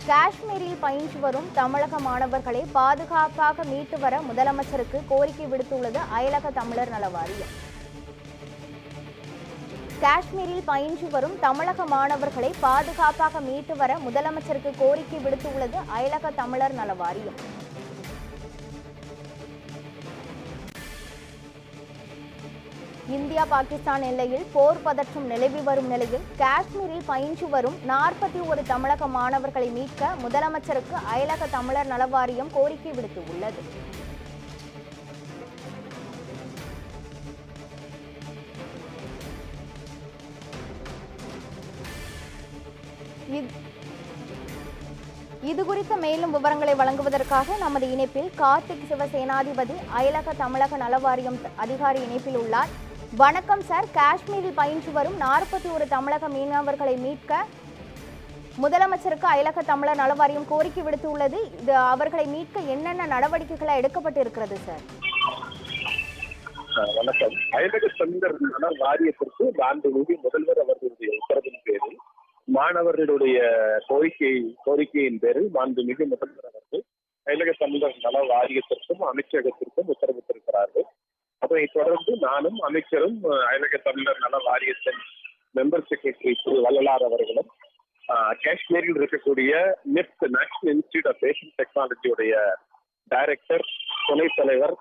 காஷ்மீரில் பயின்று வரும் தமிழக மாணவர்களை பாதுகாப்பாக மீட்டு வர முதலமைச்சருக்கு கோரிக்கை விடுத்துள்ளது அயலக தமிழர் நல வாரியம். காஷ்மீரில் பயின்று வரும் தமிழக மாணவர்களை பாதுகாப்பாக மீட்டு வர முதலமைச்சருக்கு கோரிக்கை விடுத்துள்ளது அயலக தமிழர் நல வாரியம். இந்தியா பாகிஸ்தான் எல்லையில் போர் பதற்றம் நிலவி வரும் நிலையில் காஷ்மீரில் பயின்று வரும் 41 தமிழக மாணவர்களை மீட்க முதலமைச்சருக்கு அயலக தமிழர் நல வாரியம் கோரிக்கை விடுத்துள்ளது. இதுகுறித்த மேலும் விவரங்களை வழங்குவதற்காக நமது இணைப்பில் கார்த்திக் சிவசேனாதிபதி அயலக தமிழக நல வாரியம் அதிகாரி இணைப்பில் உள்ளார். வணக்கம் சார். காஷ்மீரில் பயின்று வரும் 41 தமிழக மீனவர்களை மீட்க முதலமைச்சருக்கு அயலக தமிழர் நல வாரியம் கோரிக்கை விடுத்துள்ளது. இது அவர்களை மீட்க என்னென்ன நடவடிக்கைகள் எடுக்கப்பட்டு இருக்கிறது சார்? வணக்கம். அயலக தமிழர் நல வாரியத்திற்கு மாண்புமிகு முதல்வர் அவர்களுடைய உத்தரவின் பேரில் மாணவர்களுடைய கோரிக்கையின் பேரில் மாண்புமிகு முதல்வர் அவர்கள் அயலக தமிழர் நல வாரியத்திற்கும் அமைச்சகத்திற்கும் உத்தரவிட்டிருக்கிறார்கள். அதனைத் தொடர்ந்து நானும் அமைச்சரும் அயலக தமிழர் நல வாரியத்தின் மெம்பர் செக்ரட்டரி திரு வள்ளலார் அவர்களும் காஷ்மீரில் இருக்கக்கூடிய NIFT National Institute of fashion டெக்னாலஜியுடைய டைரக்டர், துணைத் தலைவர்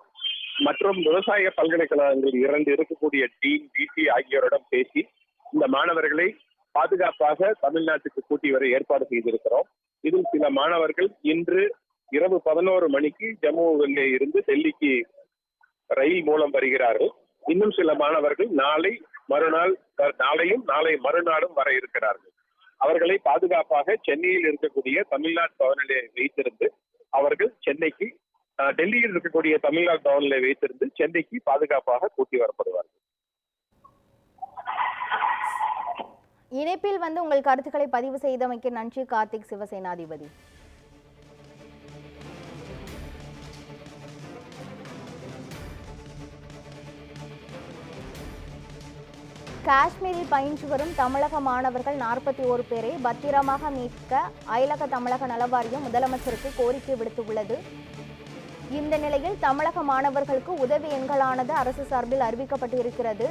மற்றும் விவசாய பல்கலைக்கழகங்கள் 2 இருக்கக்கூடிய டீன், டிடி ஆகியோரிடம் பேசி இந்த மாணவர்களை பாதுகாப்பாக தமிழ்நாட்டுக்கு கூட்டி வர ஏற்பாடு செய்திருக்கிறோம். இதில் சில மாணவர்கள் இன்று இரவு 11 மணிக்கு ஜம்முவிலே இருந்து டெல்லிக்கு ரயில் மூலம் வருகிறார்கள். இன்னும் சில மாணவர்கள் நாளையும் நாளை மறுநாளும் வர இருக்கிறார்கள். அவர்களை பாதுகாப்பாக சென்னையில் இருக்கக்கூடிய தமிழ்நாடு பவனிலே வைத்திருந்து அவர்கள் சென்னைக்கு, டெல்லியில் இருக்கக்கூடிய தமிழ்நாடு பவனிலே வைத்திருந்து சென்னைக்கு பாதுகாப்பாக கூட்டி வரப்படுவார்கள். இணைப்பில் உங்கள் கருத்துக்களை பதிவு செய்தமைக்கு நன்றி கார்த்திக் சிவசேனாதிபதி. காஷ்மீரில் பயின்று வரும் தமிழக மாணவர்கள் 41 பேரை பத்திரமாக மீட்க அயலக தமிழக நல வாரியம் முதலமைச்சருக்கு கோரிக்கை விடுத்துள்ளது. இந்த நிலையில் தமிழக மாணவர்களுக்கு உதவி எண்களானது அரசு சார்பில் அறிவிக்கப்பட்டு இருக்கிறது.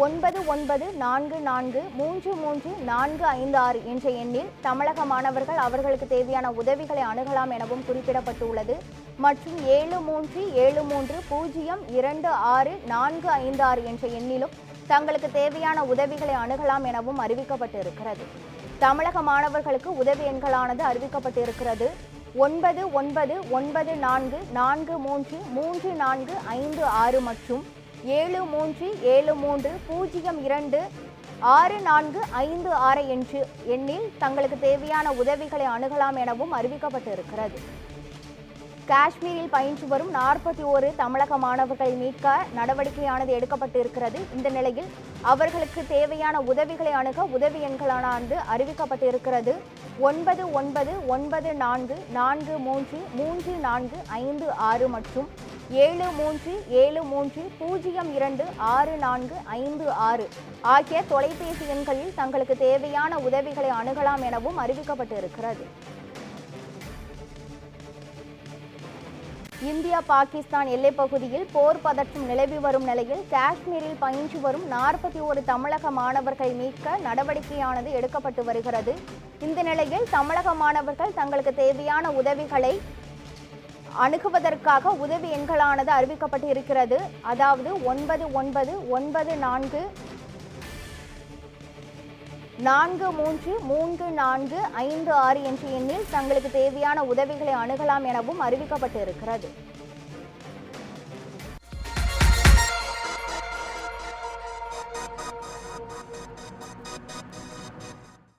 9944333456 என்ற எண்ணில் தமிழக மாணவர்கள் அவர்களுக்கு தேவையான உதவிகளை அணுகலாம் எனவும் குறிப்பிடப்பட்டுள்ளது. மற்றும் 7337302645 என்ற எண்ணிலும் தங்களுக்கு தேவையான உதவிகளை அணுகலாம் எனவும் அறிவிக்கப்பட்டு இருக்கிறது. தமிழக மாணவர்களுக்கு உதவி எண்களானது அறிவிக்கப்பட்டு இருக்கிறது. 9914433456 மற்றும் 7373026456 என்ற எண்ணில் தங்களுக்கு தேவையான உதவிகளை அணுகலாம் எனவும் அறிவிக்கப்பட்டு இருக்கிறது. காஷ்மீரில் பயின்று வரும் 41 தமிழக மாணவர்களை மீட்க நடவடிக்கையானது எடுக்கப்பட்டு இருக்கிறது. இந்த நிலையில் அவர்களுக்கு தேவையான உதவிகளை அணுக உதவி எண்களானது அறிவிக்கப்பட்டு இருக்கிறது. 9914433456 மற்றும் 7373026456 ஆகிய தொலைபேசி எண்களில் தங்களுக்கு தேவையான உதவிகளை அணுகலாம் எனவும் அறிவிக்கப்பட்டு இருக்கிறது. இந்தியா பாகிஸ்தான் எல்லைப் பகுதியில் போர் பதற்றம் நிலவி வரும் நிலையில் காஷ்மீரில் பயின்று வரும் 41 தமிழக மாணவர்களை மீட்க நடவடிக்கையானது எடுக்கப்பட்டு வருகிறது. இந்த நிலையில் தமிழக மாணவர்கள் தங்களுக்கு தேவையான உதவிகளை அணுகுவதற்காக உதவி எண்களானது அறிவிக்கப்பட்டு இருக்கிறது. அதாவது 9914433456 என்ற எண்ணில் தங்களுக்கு தேவையான உதவிகளை அணுகலாம் எனவும் அறிவிக்கப்பட்டு இருக்கிறது.